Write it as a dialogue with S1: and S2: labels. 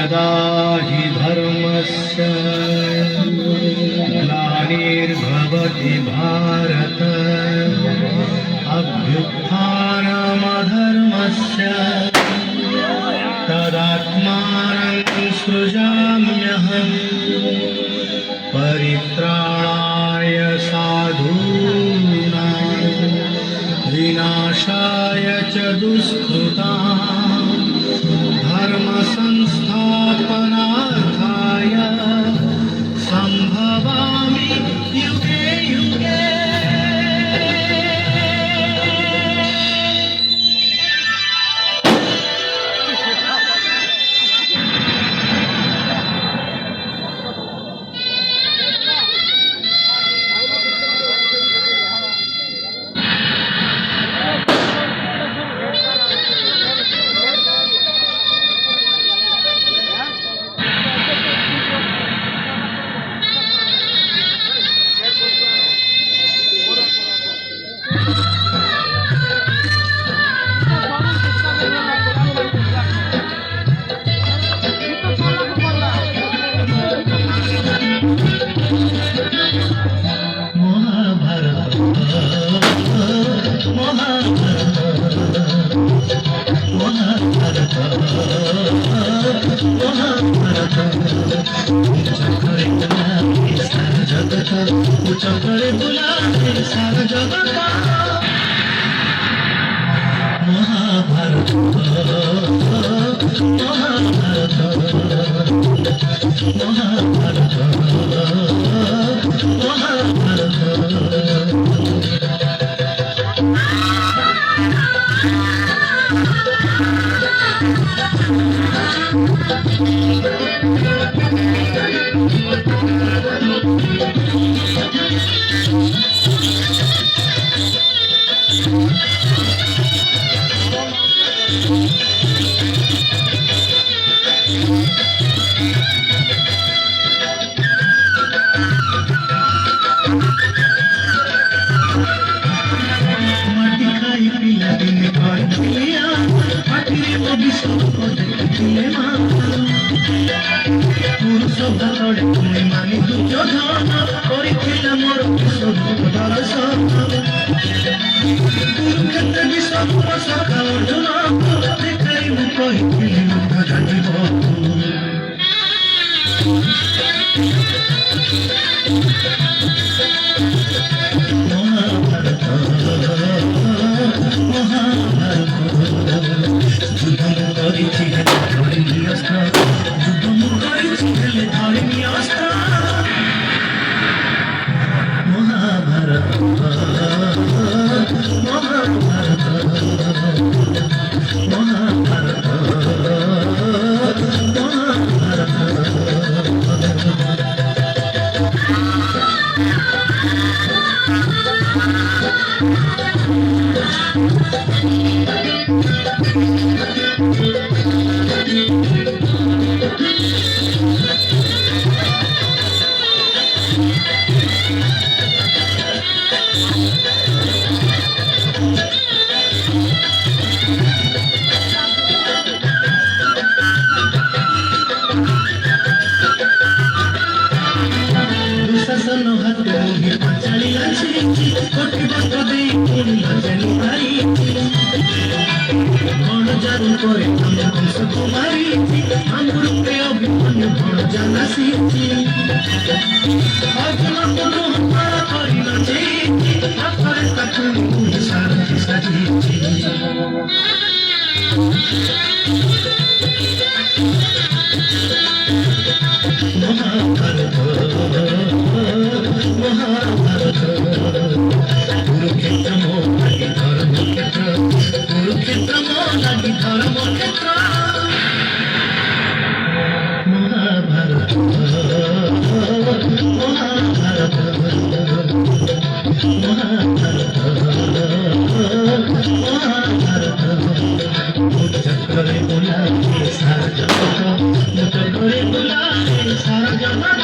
S1: यदा हि धर्मस्य ग्लानिर्भवति भारत अभ्युत्थानमधर्मस्य तदात्मानं सृजाम्यहम् परित्राणाय साधूनां विनाशाय च दुष्कृतां धर्म संस्थापनार्थाय संभवामि युगे युगे। चक्रे बुलाए सारा जगत महाभारत महाभारत महाभारत महाभारत। पुरुष भातड़े तुम्हें मानी दुर्योधन करिथिला मोर दर्शन कुरुक्षेत्र विश्व सखा अर्जुन देखाई मु कहिथिली युद्ध जानिब महाभारत महाभारत युद्ध मु करिथिला धरिनी अस्त्र युद्ध मु करिथिले धरिनी अस्त्र महाभारत महाभारत महाभारत कुरुक्षेत्र मोलागी धर्म क्षेत्र कुरुक्षेत्र मोलागी धर्म क्षेत्र महाभारत महाभारत महाभारत महाभारत चक्रे बुलाए सारा जगत चक्रे बुलाए सारा जगत